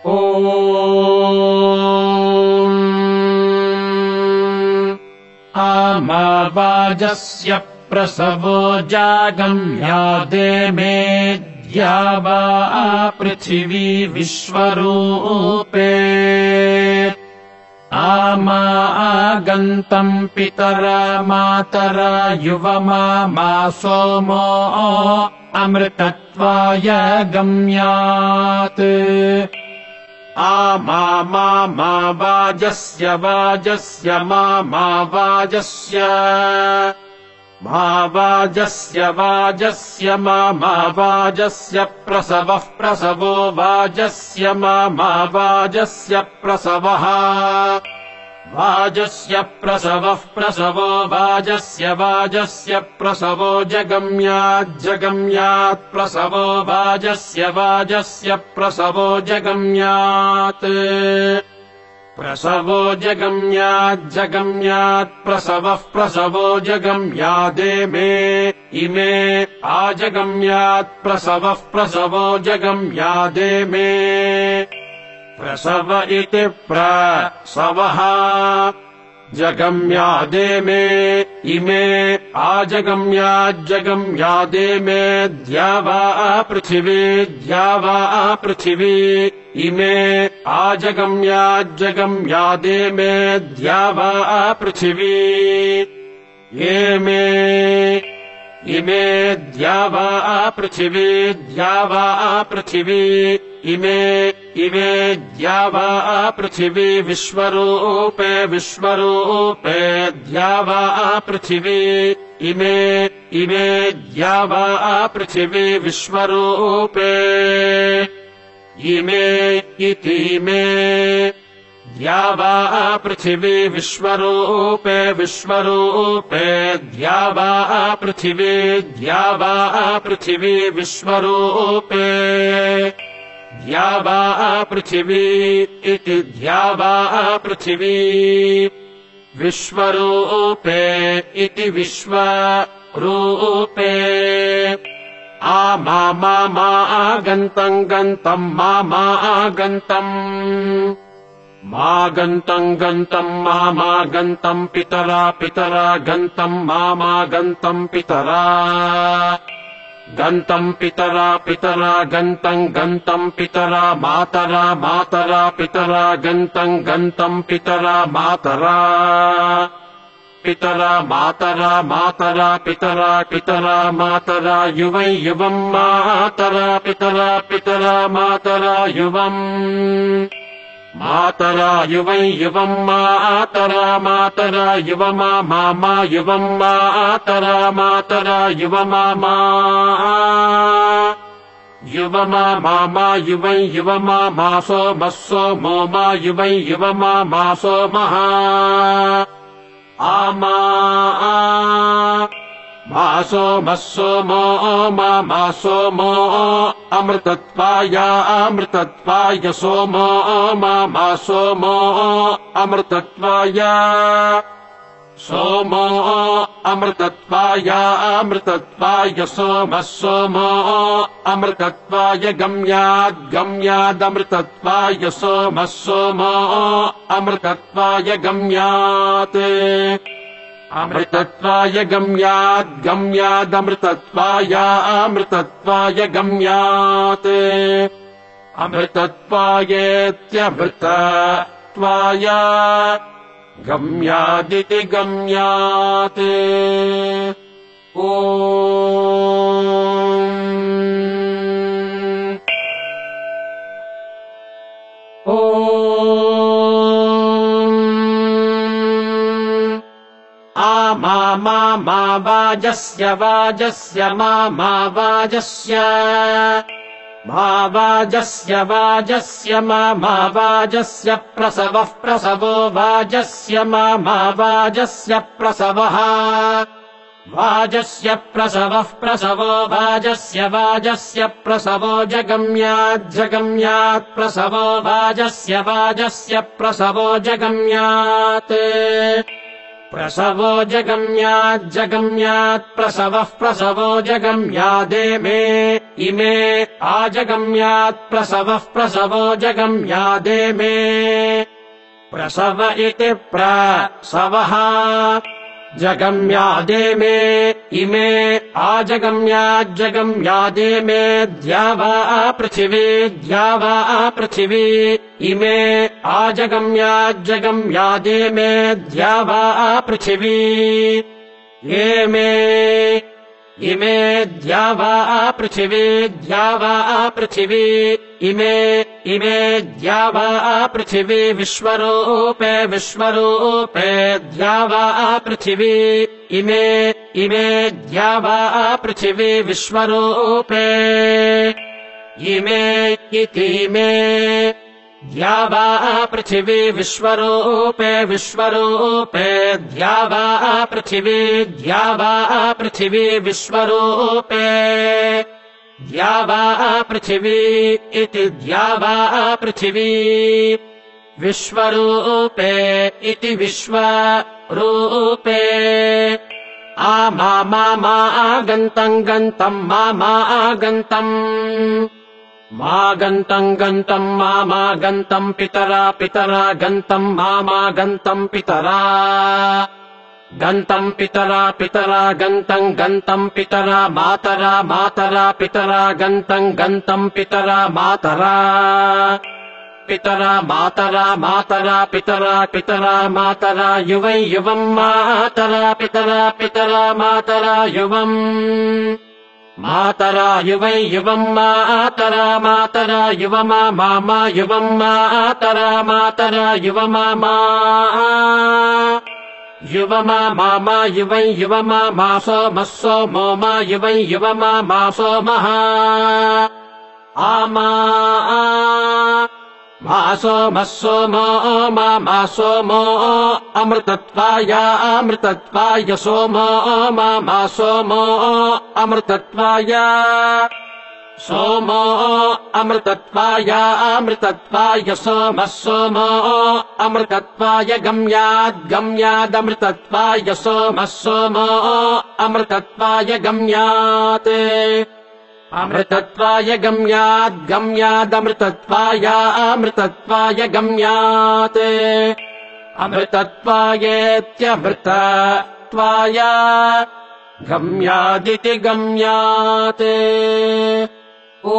ॐ आमावाजस्य प्रसवो जागम्यादे मेद्या वा पृथिवी विश्वरूपे आमा आगन्तम् पितरा मातरा युवमा मा सोमो अमृतत्वाय गम्यात् आमा वाजस्य वाजस्य मा वाजस्य वाजस्य मा वाजस्य प्रसवः प्रसवो वाजस्य मा वाजस्य प्रसवः वाजस्य प्रसवः प्रसवो वाजस्य प्रसवो जगम्यात् प्रसवो वाजस्य प्रसवो जगम्यात् प्रसवो जगम्यात् प्रसवो जगम्यादे मे इमे आजगम्यात् प्रसवो जगम्यादे मे प्रसव इति प्रसवः जगम्यादे मे इमे आजगम्याज्जगम्यादे मे द्या वा पृथिवी इमे आजगम्याज्जगम्यादे मे द्या वा पृथिवी इमे द्या वा पृथिवी इमे द्या वा पृथिवी विश्वरूपे द्या वा पृथिवी इमे द्या वा पृथिवी विश्वरूपे इमे इतीमे द्या वा पृथिवी विश्वरूपे द्या वा पृथिवी विश्वरूपे द्या वा पृथिवी इति द्या वा पृथिवी विश्वरूपे इति विश्वरूपे आमा आगन्तम् गन्तम् मा आगन्तम् मा गन्तम् पितरा गन्तम् मा गन्तम् पितरा गन्तम् पितरा गन्तम् पितरा मातरा पितरा गन्तम् पितरा मातरा पितरा मातरा युवम् मातरा पितरा मातरा युवम् मातरा युवमा मा युवम् मातरा युवमा युवमा मा सोमो मा युवमा मा सोमः आमा मा सोमो मा सोमो अमृतत्वाय सोमो मा सोमो अमृतत्वाय सोमो अमृतत्वाय सोमो अमृतत्वाय गम्यादमृतत्वाय सोमो अमृतत्वाय गम्यात् अमृतत्वाय गम्यादमृतत्वाय गम्यात् अमृतत्वायेत्यमृतत्वाय गम्यादिति गम्यात् ॐ आमा वाजस्य मा वाजस्य मा वाजस्य प्रसवो वाजस्य मा वाजस्य प्रसवः वाजस्य प्रसवो वाजस्य प्रसवो जगम्यात् प्रसवो वाजस्य प्रसवो जगम्यात् प्रसवो जगम्याज्जगम्यात् प्रसवः प्रसवो जगम्यादेमे इमे आजगम्यात् प्रसवः प्रसवो जगम्यादेमे प्रसव इति प्रसवः जगम्यादेमे इमे आजगम्याज्जगम्यादेमे द्यावा पृथिवी इमे आजगम्याज्जगम्यादेमे द्यावा पृथिवी इमे द्यावा पृथिवी इमे द्यावा पृथिवी विश्वरूपे द्यावा पृथिवी इमे द्यावा पृथिवी विश्वरूपे इमे इतिमे द्यावा पृथिवी विश्वरूपे द्यावा पृथिवी विश्वरूपे द्यावा पृथिवी इति द्यावा पृथिवी विश्वरूपे इति विश्वरूपे मा गन्तम् गन्तम् मा गन्तम् पितरा गन्तम् मा गन्तम् पितरा गन्तम् पितरा गन्तम् पितरा मातरा पितरा गन्तम् पितरा मातरा पितरा मातरा युवम् मातरा पितरा मातरा युवम् मातरा युवमा मामा युवम् मातरा युवमामा युवमा मामा युवमा मासो मस्सो मोमा युवमा मासो महा आमा मासो मस्सो मो मासो मो अमृतत्वाय सोमो मासो मो अमृतत्वाय सोमो अमृतत्वाय सोमः सोमो अमृतत्वाय गम्यादमृतत्वाय सोमः सोमो अमृतत्वाय गम्यात् अमृतत्वाय गम्यादमृतत्वाय गम्यात् अमृतत्वायेत्यमृतत्वाय गम्यादिति गम्यात् ओ